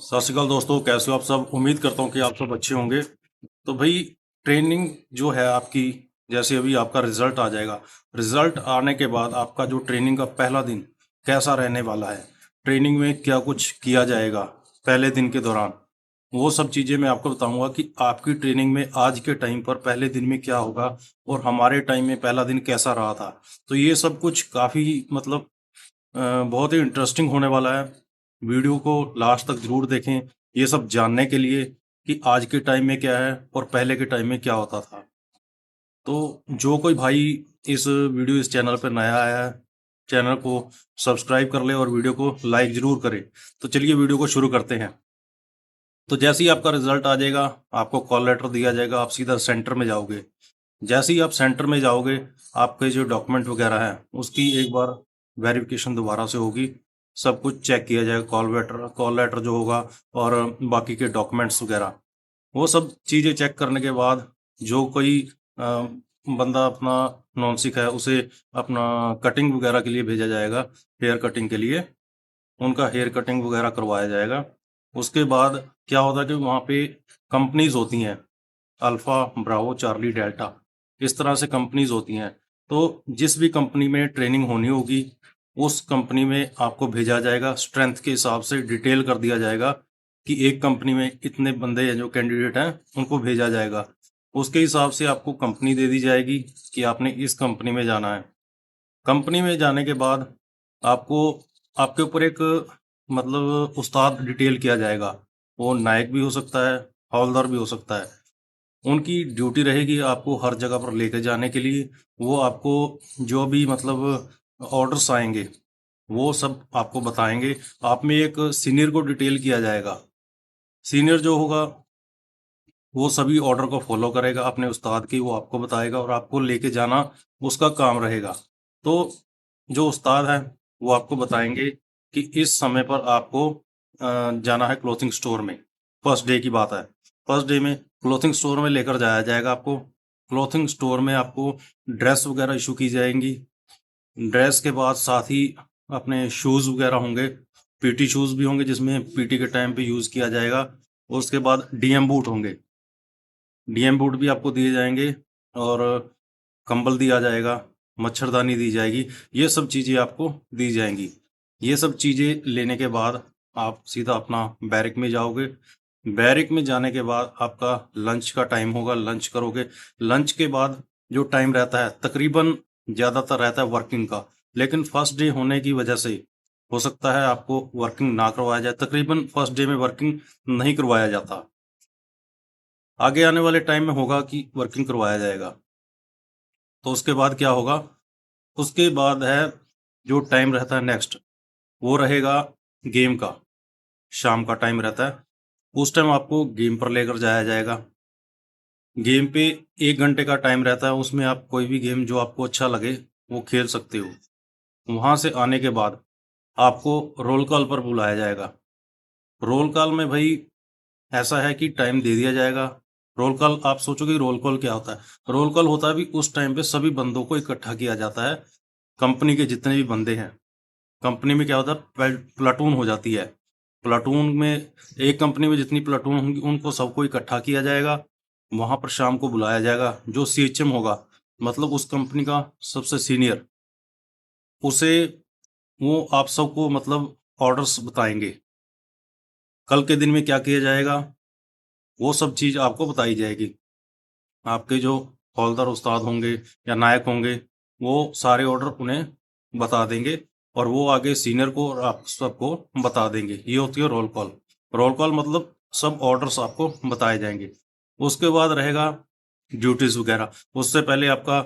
सत श्रीकाल दोस्तों, कैसे हो आप सब। उम्मीद करता हूँ कि आप सब अच्छे होंगे। तो भाई, ट्रेनिंग जो है आपकी, जैसे अभी आपका रिजल्ट आ जाएगा। रिजल्ट आने के बाद आपका जो ट्रेनिंग का पहला दिन कैसा रहने वाला है, ट्रेनिंग में क्या कुछ किया जाएगा पहले दिन के दौरान, वो सब चीज़ें मैं आपको बताऊंगा कि आपकी ट्रेनिंग में आज के टाइम पर पहले दिन में क्या होगा और हमारे टाइम में पहला दिन कैसा रहा था। तो ये सब कुछ काफ़ी मतलब बहुत ही इंटरेस्टिंग होने वाला है। वीडियो को लास्ट तक जरूर देखें, ये सब जानने के लिए कि आज के टाइम में क्या है और पहले के टाइम में क्या होता था। तो जो कोई भाई इस चैनल पर नया आया है, चैनल को सब्सक्राइब कर ले और वीडियो को लाइक जरूर करे। तो चलिए वीडियो को शुरू करते हैं। तो जैसे ही आपका रिजल्ट आ जाएगा, आपको कॉल लेटर दिया जाएगा, आप सीधा सेंटर में जाओगे। जैसे ही आप सेंटर में जाओगे, आपके जो डॉक्यूमेंट वगैरह हैं उसकी एक बार वेरिफिकेशन दोबारा से होगी। सब कुछ चेक किया जाएगा, कॉल लेटर जो होगा और बाकी के डॉक्यूमेंट्स वगैरह, वो सब चीज़ें चेक करने के बाद जो कोई बंदा अपना नॉन सिक है उसे अपना कटिंग वगैरह के लिए भेजा जाएगा, हेयर कटिंग के लिए। उनका हेयर कटिंग वगैरह करवाया जाएगा। उसके बाद क्या होता है कि वहाँ पे कंपनीज होती हैं, अल्फा, ब्रावो, चार्ली, डेल्टा, इस तरह से कंपनीज होती हैं। तो जिस भी कंपनी में ट्रेनिंग होनी होगी, उस कंपनी में आपको भेजा जाएगा। स्ट्रेंथ के हिसाब से डिटेल कर दिया जाएगा कि एक कंपनी में इतने बंदे हैं, जो कैंडिडेट हैं उनको भेजा जाएगा। उसके हिसाब से आपको कंपनी दे दी जाएगी कि आपने इस कंपनी में जाना है। कंपनी में जाने के बाद आपको आपके ऊपर एक मतलब उस्ताद डिटेल किया जाएगा। वो नायक भी हो सकता है, हवलदार भी हो सकता है। उनकी ड्यूटी रहेगी आपको हर जगह पर लेके जाने के लिए। वो आपको जो भी मतलब ऑर्डर्स आएंगे वो सब आपको बताएंगे। आप में एक सीनियर को डिटेल किया जाएगा। सीनियर जो होगा वो सभी ऑर्डर को फॉलो करेगा अपने उस्ताद की, वो आपको बताएगा और आपको लेके जाना उसका काम रहेगा। तो जो उस्ताद है वो आपको बताएंगे कि इस समय पर आपको जाना है क्लोथिंग स्टोर में। फर्स्ट डे की बात है। फर्स्ट डे में क्लोथिंग स्टोर में लेकर जाया जाएगा आपको। क्लोथिंग स्टोर में आपको ड्रेस वगैरह इशू की जाएंगी। ड्रेस के बाद साथ ही अपने शूज़ वगैरह होंगे। पीटी शूज़ भी होंगे जिसमें पीटी के टाइम पे यूज़ किया जाएगा। उसके बाद डीएम बूट होंगे। डीएम बूट भी आपको दिए जाएंगे और कंबल दिया जाएगा, मच्छरदानी दी जाएगी। ये सब चीज़ें आपको दी जाएंगी। ये सब चीज़ें लेने के बाद आप सीधा अपना बैरिक में जाओगे। बैरिक में जाने के बाद आपका लंच का टाइम होगा, लंच करोगे। लंच के बाद जो टाइम रहता है तकरीबन ज़्यादातर रहता है वर्किंग का, लेकिन फर्स्ट डे होने की वजह से हो सकता है आपको वर्किंग ना करवाया जाए। तकरीबन फर्स्ट डे में वर्किंग नहीं करवाया जाता। आगे आने वाले टाइम में होगा कि वर्किंग करवाया जाएगा। तो उसके बाद क्या होगा, उसके बाद है जो टाइम रहता है नेक्स्ट, वो रहेगा गेम का। शाम का टाइम रहता है, उस टाइम आपको गेम पर लेकर जाया जाएगा। गेम पे 1 घंटे का टाइम रहता है, उसमें आप कोई भी गेम जो आपको अच्छा लगे वो खेल सकते हो। वहाँ से आने के बाद आपको रोल कॉल पर बुलाया जाएगा। रोल कॉल में भाई ऐसा है कि टाइम दे दिया जाएगा। रोल कॉल, आप सोचोगे रोल कॉल क्या होता है। रोल कॉल होता है भी उस टाइम पे सभी बंदों को इकट्ठा किया जाता है। कंपनी के जितने भी बंदे हैं, कंपनी में क्या होता है, प्लाटून हो जाती है। प्लाटून में एक कंपनी में जितनी प्लाटून होंगी उनको सबको इकट्ठा किया जाएगा। वहां पर शाम को बुलाया जाएगा। जो सीएचएम होगा, मतलब उस कंपनी का सबसे सीनियर, उसे वो आप सबको मतलब ऑर्डर्स बताएंगे। कल के दिन में क्या किया जाएगा वो सब चीज़ आपको बताई जाएगी। आपके जो हौलदार उस्ताद होंगे या नायक होंगे, वो सारे ऑर्डर उन्हें बता देंगे और वो आगे सीनियर को और आप सबको बता देंगे। ये होती है रोल कॉल। रोल कॉल मतलब सब ऑर्डर्स आपको बताए जाएंगे। उसके बाद रहेगा ड्यूटीज वगैरह। उससे पहले आपका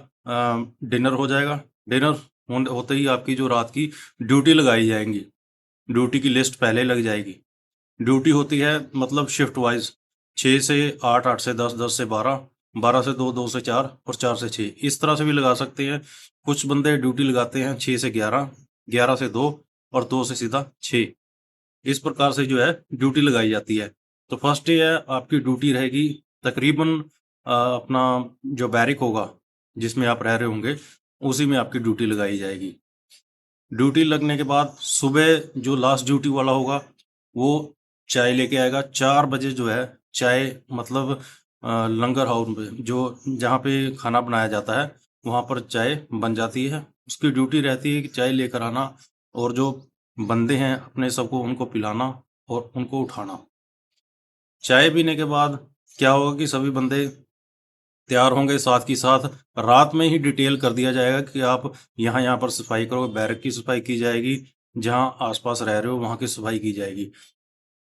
डिनर हो जाएगा। डिनर होते ही आपकी जो रात की ड्यूटी लगाई जाएंगी, ड्यूटी की लिस्ट पहले लग जाएगी। ड्यूटी होती है मतलब शिफ्ट वाइज, 6 से 8, 8 से 10, 10 से 12, 12 से 2, 2 से 4 और 4 से 6, इस तरह से भी लगा सकते हैं। कुछ बंदे ड्यूटी लगाते हैं 6 से 11, 11 से 2 और 2 से सीधा 6। इस प्रकार से जो है ड्यूटी लगाई जाती है। तो फर्स्ट डे है, आपकी ड्यूटी रहेगी तकरीबन अपना जो बैरिक होगा जिसमें आप रह रहे होंगे, उसी में आपकी ड्यूटी लगाई जाएगी। ड्यूटी लगने के बाद सुबह जो लास्ट ड्यूटी वाला होगा वो चाय लेके आएगा। 4 बजे जो है चाय मतलब लंगर हाउस में जो जहाँ पे खाना बनाया जाता है वहाँ पर चाय बन जाती है। उसकी ड्यूटी रहती है कि चाय लेकर आना और जो बंदे हैं अपने सबको उनको पिलाना और उनको उठाना। चाय पीने के बाद क्या होगा कि सभी बंदे तैयार होंगे, साथ ही साथ रात में ही डिटेल कर दिया जाएगा कि आप यहाँ यहाँ पर सफाई करो। बैरक की सफाई की जाएगी, जहाँ आसपास रह रहे हो वहाँ की सफाई की जाएगी।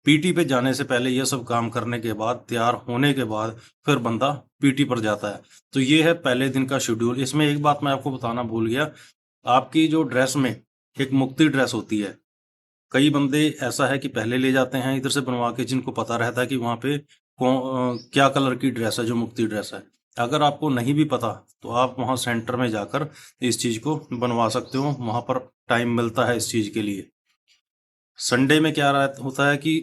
पीटी पे जाने से पहले ये सब काम करने के बाद तैयार होने के बाद फिर बंदा पीटी पर जाता है। तो ये है पहले दिन का शेड्यूल। इसमें एक बात मैं आपको बताना भूल गया, आपकी जो ड्रेस में एक मुक्ति ड्रेस होती है। कई बंदे ऐसा है कि पहले ले जाते हैं इधर से बनवा के, जिनको पता रहता है कि वहाँ पे क्या कलर की ड्रेस है जो मुक्ति ड्रेस है। अगर आपको नहीं भी पता तो आप वहाँ सेंटर में जाकर इस चीज़ को बनवा सकते हो, वहाँ पर टाइम मिलता है इस चीज़ के लिए। संडे में क्या होता है कि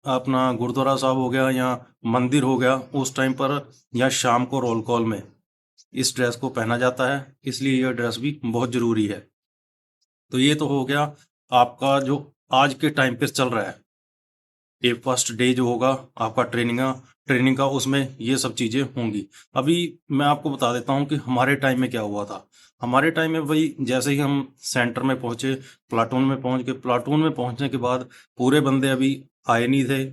अपना गुरुद्वारा साहब हो गया या मंदिर हो गया, उस टाइम पर या शाम को रोल कॉल में इस ड्रेस को पहना जाता है, इसलिए यह ड्रेस भी बहुत ज़रूरी है। तो ये तो हो गया आपका जो आज के टाइम पे चल रहा है। ये फर्स्ट डे जो होगा आपका ट्रेनिंग का उसमें ये सब चीज़ें होंगी। अभी मैं आपको बता देता हूँ कि हमारे टाइम में क्या हुआ था। हमारे टाइम में वही जैसे ही हम सेंटर में पहुँचे, प्लाटून में पहुँच गए। प्लाटून में पहुँचने के बाद पूरे बंदे अभी आए नहीं थे।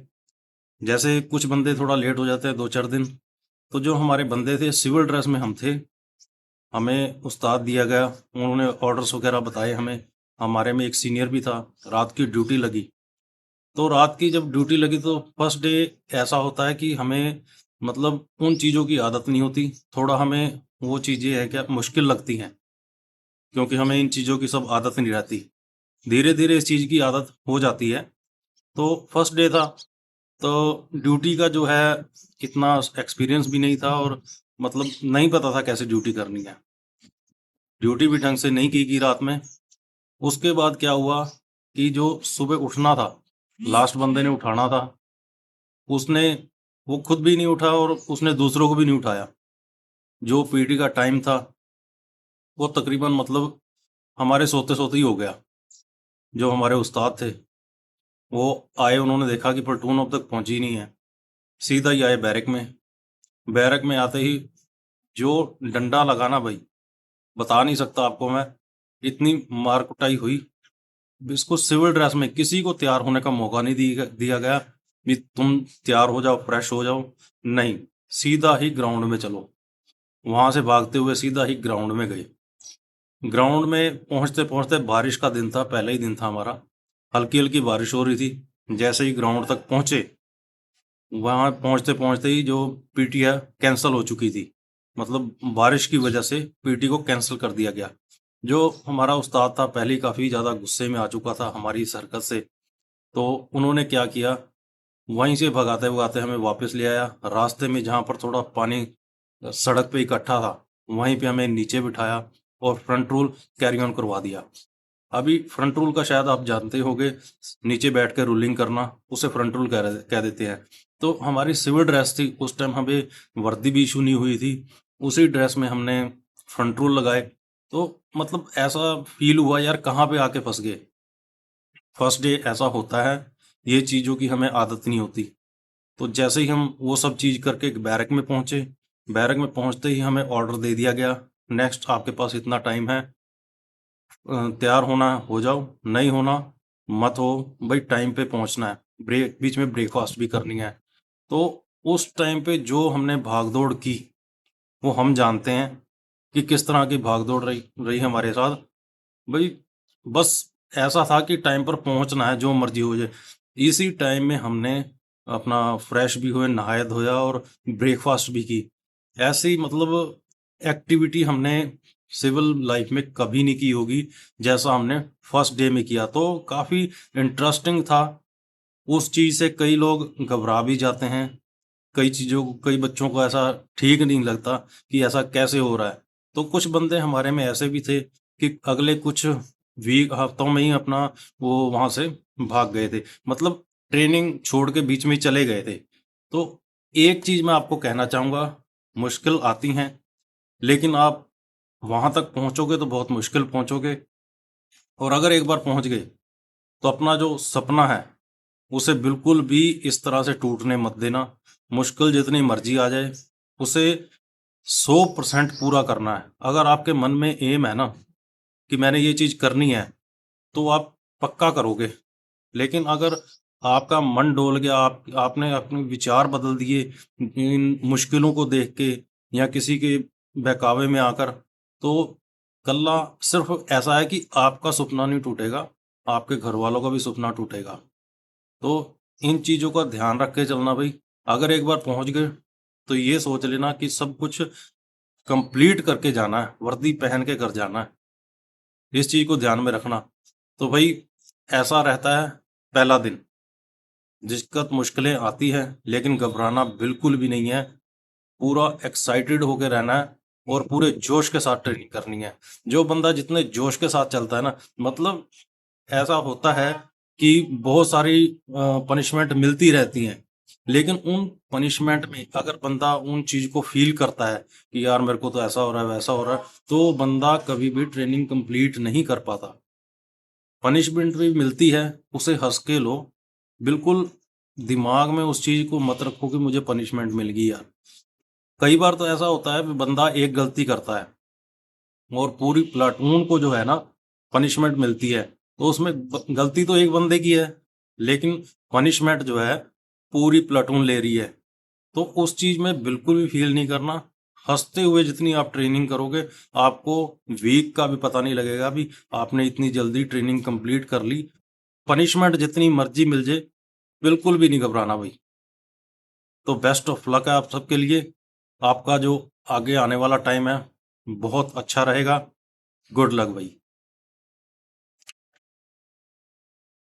जैसे कुछ बंदे थोड़ा लेट हो जाते हैं 2-4 दिन। तो जो हमारे बंदे थे सिविल ड्रेस में हम थे, हमें उस्ताद दिया गया, उन्होंने ऑर्डर्स वगैरह बताए हमें। हमारे में एक सीनियर भी था, रात की ड्यूटी लगी। तो रात की जब ड्यूटी लगी तो फर्स्ट डे ऐसा होता है कि हमें मतलब उन चीज़ों की आदत नहीं होती। थोड़ा हमें वो चीज़ें है क्या मुश्किल लगती हैं, क्योंकि हमें इन चीज़ों की सब आदत नहीं रहती। धीरे धीरे इस चीज़ की आदत हो जाती है। तो फर्स्ट डे था, तो ड्यूटी का जो है इतना एक्सपीरियंस भी नहीं था और मतलब नहीं पता था कैसे ड्यूटी करनी है। ड्यूटी भी ढंग से नहीं की रात में। उसके बाद क्या हुआ कि जो सुबह उठना था, लास्ट बंदे ने उठाना था, उसने वो खुद भी नहीं उठा और उसने दूसरों को भी नहीं उठाया। जो पीटी का टाइम था वो तकरीबन मतलब हमारे सोते सोते ही हो गया। जो हमारे उस्ताद थे वो आए, उन्होंने देखा कि प्लेटून अब तक पहुंची नहीं है, सीधा ही आए बैरक में। बैरक में आते ही जो डंडा लगाना भाई, बता नहीं सकता आपको मैं। इतनी मार कुटाई हुई। इसको सिविल ड्रेस में किसी को तैयार होने का मौका नहीं दिया गया कि तुम तैयार हो जाओ, फ्रेश हो जाओ। नहीं, सीधा ही ग्राउंड में चलो। वहां से भागते हुए सीधा ही ग्राउंड में गए। ग्राउंड में पहुंचते पहुंचते बारिश का दिन था, पहला ही दिन था हमारा। हल्की हल्की बारिश हो रही थी। जैसे ही ग्राउंड तक पहुंचे, वहां पहुंचते पहुंचते ही जो पीटी है कैंसिल हो चुकी थी। मतलब बारिश की वजह से पीटी को कैंसिल कर दिया गया। जो हमारा उस्ताद था पहले ही काफ़ी ज़्यादा गुस्से में आ चुका था हमारी इस हरकत से। तो उन्होंने क्या किया, वहीं से भगाते भगाते हमें वापस ले आया। रास्ते में जहाँ पर थोड़ा पानी सड़क पे इकट्ठा था, वहीं पे हमें नीचे बिठाया और फ्रंट रोल कैरी ऑन करवा दिया। अभी फ्रंट रोल का शायद आप जानते होंगे, नीचे बैठ के रोलिंग करना, उसे फ्रंट रोल कह देते हैं। तो हमारी सिविल ड्रेस थी उस टाइम, हमें वर्दी भी इशू नहीं हुई थी। उसी ड्रेस में हमने फ्रंट रोल लगाए। तो मतलब ऐसा फील हुआ यार कहाँ पे आके फंस गए। फर्स्ट डे ऐसा होता है, ये चीज़ों की हमें आदत नहीं होती। तो जैसे ही हम वो सब चीज़ करके बैरक में पहुंचे, बैरक में पहुंचते ही हमें ऑर्डर दे दिया गया, नेक्स्ट आपके पास इतना टाइम है, तैयार होना हो जाओ, नहीं होना मत हो। भाई टाइम पे पहुंचना है, ब्रेक बीच में ब्रेकफास्ट भी करनी है। तो उस टाइम पे जो हमने भागदौड़ की वो हम जानते हैं कि किस तरह की भागदौड़ रही रही हमारे साथ। भाई बस ऐसा था कि टाइम पर पहुंचना है, जो मर्जी हो जाए। इसी टाइम में हमने अपना फ्रेश भी हुए, नहाया धोया और ब्रेकफास्ट भी की। ऐसी मतलब एक्टिविटी हमने सिविल लाइफ में कभी नहीं की होगी जैसा हमने फर्स्ट डे में किया। तो काफ़ी इंटरेस्टिंग था। उस चीज़ से कई लोग घबरा भी जाते हैं। कई बच्चों को ऐसा ठीक नहीं लगता कि ऐसा कैसे हो रहा है। तो कुछ बंदे हमारे में ऐसे भी थे कि अगले कुछ वीक हफ्तों में ही अपना वो वहाँ से भाग गए थे। मतलब ट्रेनिंग छोड़ के बीच में ही चले गए थे। तो एक चीज़ मैं आपको कहना चाहूँगा, मुश्किल आती हैं, लेकिन आप वहाँ तक पहुँचोगे तो बहुत मुश्किल पहुँचोगे। और अगर एक बार पहुँच गए तो अपना जो सपना है उसे बिल्कुल भी इस तरह से टूटने मत देना। मुश्किल जितनी मर्जी आ जाए, उसे 100% पूरा करना है। अगर आपके मन में एम है ना कि मैंने ये चीज करनी है, तो आप पक्का करोगे। लेकिन अगर आपका मन डोल गया, आपने अपने विचार बदल दिए इन मुश्किलों को देख के या किसी के बहकावे में आकर, तो कल्ला सिर्फ ऐसा है कि आपका सपना नहीं टूटेगा, आपके घर वालों का भी सपना टूटेगा। तो इन चीजों का ध्यान रख के चलना भाई। अगर एक बार पहुंच गए तो ये सोच लेना कि सब कुछ कंप्लीट करके जाना है, वर्दी पहन के घर जाना है। इस चीज को ध्यान में रखना। तो भाई ऐसा रहता है पहला दिन, दिक्कत मुश्किलें आती हैं, लेकिन घबराना बिल्कुल भी नहीं है। पूरा एक्साइटेड होकर रहना है और पूरे जोश के साथ ट्रेनिंग करनी है। जो बंदा जितने जोश के साथ चलता है ना, मतलब ऐसा होता है कि बहुत सारी पनिशमेंट मिलती रहती हैं, लेकिन उन पनिशमेंट में अगर बंदा उन चीज को फील करता है कि यार मेरे को तो ऐसा हो रहा है, वैसा हो रहा है, तो बंदा कभी भी ट्रेनिंग कंप्लीट नहीं कर पाता। पनिशमेंट भी मिलती है, उसे हंस के लो। बिल्कुल दिमाग में उस चीज को मत रखो कि मुझे पनिशमेंट मिल गई यार। कई बार तो ऐसा होता है कि बंदा एक गलती करता है और पूरी प्लाटून को जो है ना पनिशमेंट मिलती है, तो उसमें गलती तो एक बंदे की है, लेकिन पनिशमेंट जो है पूरी प्लाटून ले रही है। तो उस चीज में बिल्कुल भी फील नहीं करना। हंसते हुए जितनी आप ट्रेनिंग करोगे, आपको वीक का भी पता नहीं लगेगा भी आपने इतनी जल्दी ट्रेनिंग कंप्लीट कर ली। पनिशमेंट जितनी मर्जी मिल जाए, बिल्कुल भी नहीं घबराना भाई। तो बेस्ट ऑफ लक है आप सबके लिए। आपका जो आगे आने वाला टाइम है बहुत अच्छा रहेगा। गुड लक भाई।